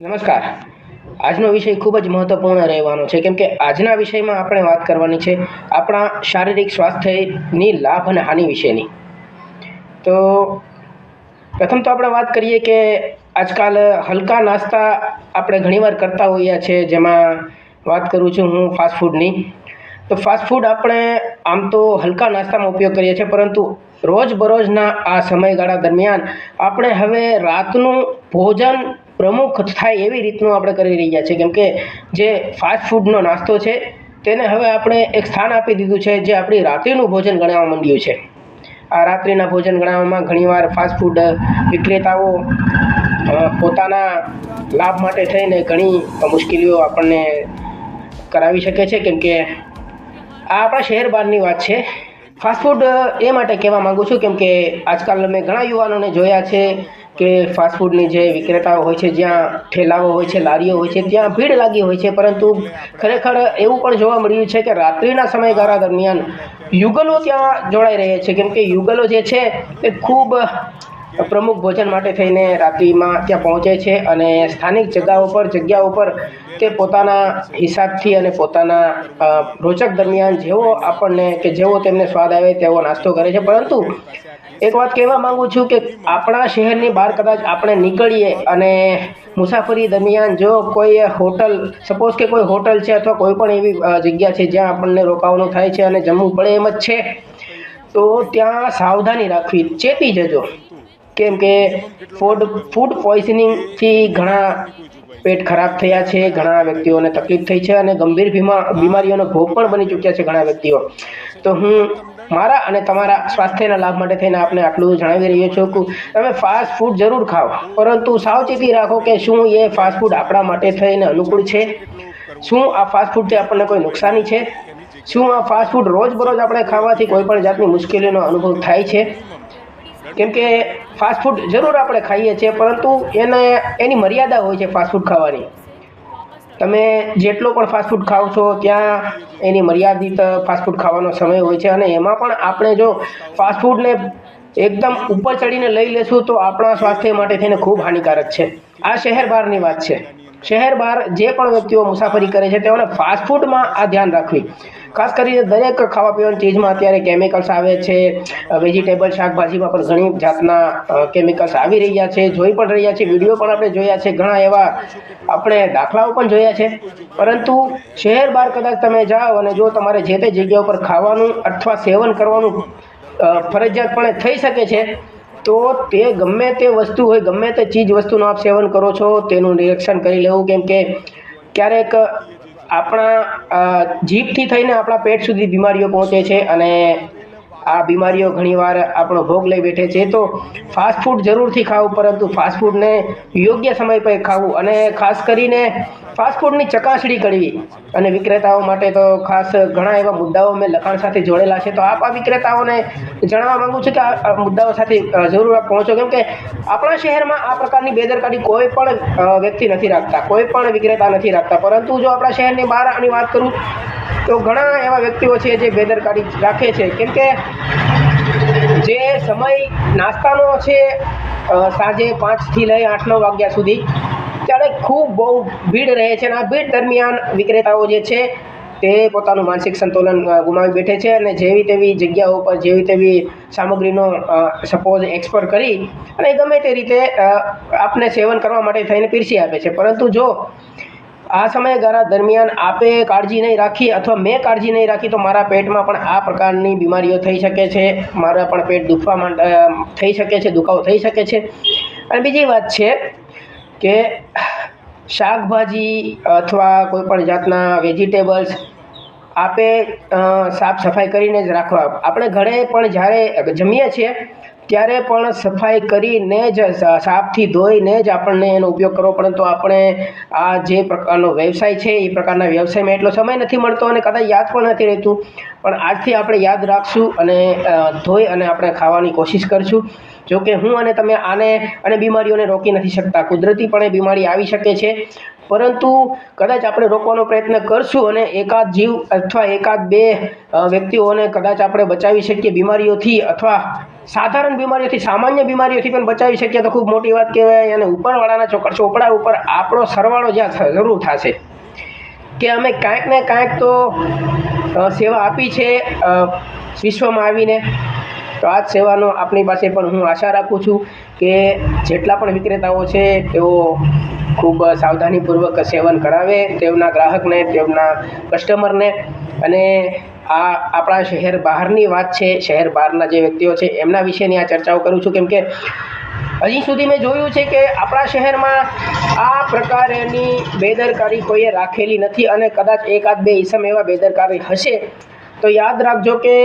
નમસ્કાર. આજનો વિષય ખૂબ જ મહત્વપૂર્ણ રહેવાનો છે કેમ કે આજના વિષયમાં આપણે વાત કરવાની છે આપણા શારીરિક સ્વાસ્થ્યની લાભ અને હાનિ વિશેની. તો પ્રથમ તો આપણે વાત કરીએ કે આજકાલ હલકા નાસ્તા આપણે ઘણીવાર કરતા હોઈએ છીએ, જેમાં વાત કરું છું હું ફાસ્ટ ફૂડની. તો ફાસ્ટ ફૂડ આપણે આમ તો હલકા નાસ્તામાં ઉપયોગ કરીએ છીએ, પરંતુ રોજબરોજના આ સમયગાળા દરમિયાન આપણે હવે રાતનું ભોજન પ્રમુખ થાય એવી રીતનું આપણે કરી રહ્યા છીએ, કેમ કે જે ફાસ્ટ ફૂડનો નાસ્તો છે તેને હવે આપણે એક સ્થાન આપી દીધું છે, જે આપણી રાત્રિનું ભોજન ગણવા માંડ્યું છે. આ રાત્રિના ભોજન ગણવામાં ઘણીવાર ફાસ્ટ ફૂડ વિક્રેતાઓ પોતાના લાભ માટે થઈને ઘણી મુશ્કેલીઓ આપણને કરાવી શકે છે, કેમ કે આ આપણા શહેર બહારની વાત છે. ફાસ્ટ ફૂડ એ માટે કહેવા માગું છું કેમ કે આજકાલ મેં ઘણા યુવાનોને જોયા છે કે ફાસ્ટ ફૂડની જે વિક્રેતાઓ હોય છે, જ્યાં ઠેલાઓ હોય છે, લારીઓ હોય છે, ત્યાં ભીડ લાગી હોય છે, પરંતુ ખરેખર એવું પણ જોવા મળ્યું છે કે રાત્રિના સમયગાળા દરમિયાન યુગલો ત્યાં જોડાઈ રહ્યા છે, કેમ કે યુગલો જે છે એ ખૂબ પ્રમુખ ભોજન માટે થઈને રાત્રિમાં ત્યાં પહોંચે છે અને સ્થાનિક જગ્યાઓ પર તે પોતાના હિસાબથી અને પોતાના રોચક દરમિયાન જેવો તેમને સ્વાદ આવે તેવો નાસ્તો કરે છે. પરંતુ એક વાત કહેવા માંગુ છું કે આપણા શહેરની બહાર કદાચ આપણે નીકળીએ અને મુસાફરી દરમિયાન જો કોઈ હોટલ, સપોઝ કે કોઈ હોટલ છે અથવા કોઈ પણ એવી જગ્યા છે જ્યાં આપણને રોકાવાનું થાય છે અને જમવું પડે એમ જ છે, તો ત્યાં સાવધાની રાખવી, ચેતી જજો. કેમ કે ફૂડ પોઈઝનિંગથી ઘણા પેટ ખરાબ થયા છે, ઘણા વ્યક્તિઓને તકલીફ થઈ છે અને ગંભીર બીમારીઓનો ભોગ પણ બની ચૂક્યા છે ઘણા વ્યક્તિઓ. તો હું મારા અને તમારા સ્વાસ્થ્યના લાભ માટે થઈને આપણે આટલું જણાવી રહ્યો છું કે તમે ફાસ્ટ ફૂડ જરૂર ખાઓ, પરંતુ સાવચેતી રાખો કે શું એ ફાસ્ટ ફૂડ આપણા માટે થઈને અનુકૂળ છે, શું આ ફાસ્ટ ફૂડથી આપણને કોઈ નુકસાની છે, શું આ ફાસ્ટ ફૂડ રોજબરોજ આપણે ખાવાથી કોઈ પણ જાતની મુશ્કેલીનો અનુભવ થાય છે. કેમ કે ફાસ્ટ ફૂડ જરૂર આપણે ખાઈએ છીએ, પરંતુ એની મર્યાદા હોય છે ફાસ્ટ ફૂડ ખાવાની. તમે જેટલો પણ ફાસ્ટ ફૂડ ખાઓ છો ત્યાં એની મર્યાદિત ફાસ્ટ ફૂડ ખાવાનો સમય હોય છે, અને એમાં પણ આપણે જો ફાસ્ટ ફૂડને એકદમ ઉપર ચડીને લઈ લેશું તો આપણા સ્વાસ્થ્ય માટે થઈને ખૂબ હાનિકારક છે. આ શહેર બહારની વાત છે. શહેર બહાર જે પણ વ્યક્તિઓ મુસાફરી કરે છે તેઓને ફાસ્ટ ફૂડમાં આ ધ્યાન રાખવી. ખાસ કરીને દરેક ખાવા પીવાની ચીજમાં અત્યારે કેમિકલ્સ આવે છે. વેજીટેબલ શાકભાજીમાં પણ ઘણી જાતના કેમિકલ્સ આવી રહ્યા છે, જોઈ પણ રહ્યા છે, વિડીયો પણ આપણે જોયા છે, ઘણા એવા આપણે દાખલાઓ પણ જોયા છે. પરંતુ શહેર બહાર કદાચ તમે જાઓ અને જો તમારે જે તે જગ્યા ઉપર ખાવાનું અથવા સેવન કરવાનું ફરજિયાતપણે થઈ શકે છે, તો તે ગમે તે વસ્તુ હોય, ગમે તે ચીજ વસ્તુનું આપ સેવન કરો છો તેનું નિરીક્ષણ કરી લેવું. કેમ કે ક્યારેક આપણા જીભથી થઈને આપણા પેટ સુધી બીમારીઓ પહોંચે છે અને આ બીમારીઓ ઘણીવાર આપણો ભોગ લઈ બેઠે છે. તો ફાસ્ટ ફૂડ જરૂરથી ખાવું, પરંતુ ફાસ્ટ ફૂડને યોગ્ય સમય પર ખાવું અને ખાસ કરીને ફાસ્ટ ફૂડની ચકાસણી કરવી. અને વિક્રેતાઓ માટે તો ખાસ ઘણા એવા મુદ્દાઓ મેં લખાણ સાથે જોડેલા છે, તો આપ આ વિક્રેતાઓને જણાવવા માંગુ છું કે આ મુદ્દાઓ સાથે જરૂર આપ પહોંચો, કેમ કે આપણા શહેરમાં આ પ્રકારની બેદરકારી કોઈ પણ વ્યક્તિ નથી રાખતા, કોઈ પણ વિક્રેતા નથી રાખતા. પરંતુ જો આપણા શહેરની બહાર આની વાત કરું તો ઘણા એવા વ્યક્તિઓ છે જે બેદરકારી રાખે છે. કેમ કે જે સમય નાસ્તાનો છે સાંજે 5 થી લઈ 8-9 વાગ્યા સુધી, ત્યારે ખૂબ બહુ ભીડ રહે છે અને આ ભીડ દરમિયાન વિક્રેતાઓ જે છે તે પોતાનું માનસિક સંતુલન ગુમાવી બેઠે છે અને જેવી તેવી જગ્યાઓ પર જેવી તેવી સામગ્રીનો સપોઝ એક્સપોર્ટ કરી અને ગમે તે રીતે આપને સેવન કરવા માટે થઈને પીરસી આપે છે. પરંતુ જો આ સમયગાળા દરમિયાન આપે કાળજી નહીં રાખી અથવા મેં કાળજી નહીં રાખી તો મારા પેટમાં પણ આ પ્રકારની બીમારીઓ થઈ શકે છે, મારા પણ પેટ દુખવા થઈ શકે છે, દુખાવો થઈ શકે છે. અને બીજી વાત છે કે શાકભાજી અથવા કોઈ પણ જાતના વેજીટેબલ્સ આપે સાફ સફાઈ કરીને જ રાખવા. આપણે ઘરે પણ જ્યારે જમીએ છીએ ત્યારે પણ સફાઈ કરીને જ, સાફથી ધોઈને જ આપણને એનો ઉપયોગ કરવો. પરંતુ આપણે આ જે પ્રકારનો વ્યવસાય છે એ પ્રકારના વ્યવસાયમાં એટલો સમય નથી મળતો અને કદાચ યાદ પણ નથી રહેતું. પણ આજથી આપણે યાદ રાખશું અને ધોઈ અને આપણે ખાવાની કોશિશ કરશું. જોકે હું અને તમે આને અને બીમારીઓને રોકી નથી શકતા, કુદરતીપણે બીમારી આવી શકે છે, પરંતુ કદાચ આપણે રોકવાનો પ્રયત્ન કરશું અને એકાદ જીવ અથવા એકાદ બે વ્યક્તિઓને કદાચ આપણે બચાવી શકીએ બીમારીઓથી અથવા સાધારણ બીમારીઓથી, સામાન્ય બીમારીઓથી પણ બચાવી શકીએ તો ખૂબ મોટી વાત કહેવાય. અને ઉપરવાળાના ચોપડા ઉપર આપણો સરવાળો જ્યાં જરૂર થશે કે અમે કાંઈક ને કાંઈક તો સેવા આપી છે વિશ્વમાં આવીને. તો આ જ સેવાનો આપણી પાસે પણ હું આશા રાખું છું કે જેટલા પણ વિક્રેતાઓ છે તેઓ ખૂબ સાવધાનીપૂર્વક સેવન કરાવે તેમના ગ્રાહકને, તેમના કસ્ટમરને. અને આ આપણા શહેર બહારની વાત છે, શહેર બહારના જે વ્યક્તિઓ છે એમના વિશેની આ ચર્ચાઓ કરું છું, કેમ કે હજી સુધી મેં જોયું છે કે આપણા શહેરમાં આ પ્રકારની બેદરકારી કોઈએ રાખેલી નથી. અને કદાચ એકાદ બે ઈસમ એવા બેદરકારી હશે તો યાદ રાખજો કે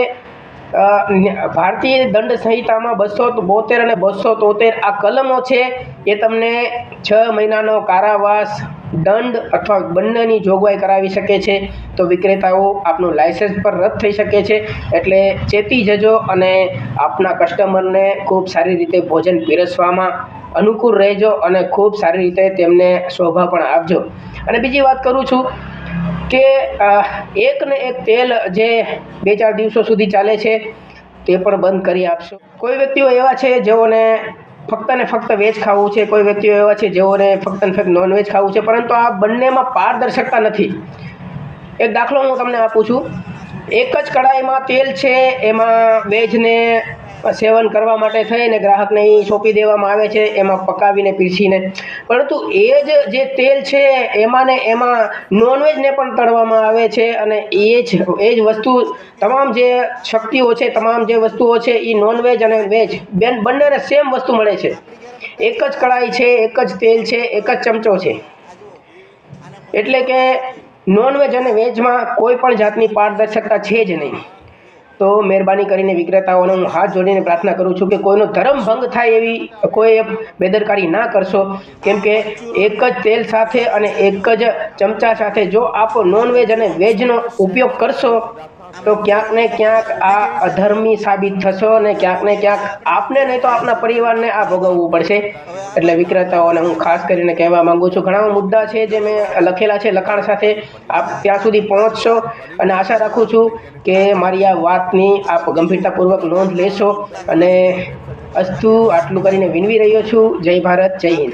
ભારતીય દંડ સંહિતામાં 272 અને 273 આ કલમો છે એ તમને 6 મહિનાનો કારાવાસ, દંડ અથવા બંનેની જોગવાઈ કરાવી શકે છે. તો વિક્રેતાઓ આપનું લાયસન્સ પર રદ થઈ શકે છે. એટલે ચેતી જજો અને આપના કસ્ટમરને ખૂબ સારી રીતે ભોજન પીરસવામાં અનુકૂળ રહેજો અને ખૂબ સારી રીતે તેમને શોભા પણ આપજો. અને બીજી વાત કરું છું કે એક ને એક તેલ જે 2-4 દિવસો સુધી ચાલે છે તે પણ બંધ કરી આપશો. કોઈ વ્યક્તિઓ એવા છે જેઓને ફક્ત ને ફક્ત વેજ ખાવું છે, કોઈ વ્યક્તિઓ એવા છે જેઓને ફક્ત ને ફક્ત નોનવેજ ખાવું છે, પરંતુ આ બંનેમાં પારદર્શકતા નથી. એક દાખલો હું તમને આપું છું. એક જ કડાઈમાં તેલ છે, એમાં વેજને સેવન કરવા માટે થઈને ગ્રાહકને એ સોંપી દેવામાં આવે છે, એમાં પકાવીને પીરસીને. પરંતુ એ જે તેલ છે એમાં ને એમાં નોનવેજને પણ તળવામાં આવે છે. અને એ જ વસ્તુ, તમામ જે શક્તિઓ છે, તમામ જે વસ્તુઓ છે એ નોનવેજ અને વેજ બંનેને સેમ વસ્તુ મળે છે. એક જ કડાઈ છે, એક જ તેલ છે, એક જ ચમચો છે. એટલે કે નોનવેજ અને વેજમાં કોઈ પણ જાતની પારદર્શકતા છે જ નહીં. તો મહેરબાની કરીને વિક્રેતાઓને હું હાથ જોડીને પ્રાર્થના કરું છું કે કોઈનો ધર્મ ભંગ થાય એવી કોઈ બેદરકારી ના કરશો. કેમ કે એક જ તેલ સાથે અને એક જ ચમચા સાથે જો આપ નોનવેજ અને વેજનો ઉપયોગ કરશો તો ક્યાંક ને ક્યાંક આ અધર્મી સાબિત થશો અને ક્યાંક ને ક્યાંક આપને નહીં તો આપના પરિવારને આ ભોગવવું પડશે. એટલે વિક્રેતાઓને હું ખાસ કરીને કહેવા માંગુ છું, ઘણા મુદ્દા છે જે મેં લખેલા છે લખાણ સાથે, આપ ત્યાં સુધી પહોંચશો અને આશા રાખું છું કે મારી આ વાતની આપ ગંભીરતાપૂર્વક નોંધ લેશો. અને અસ્તુ આટલું કરીને વિનવી રહ્યો છું. જય ભારત, જય હિન્દ.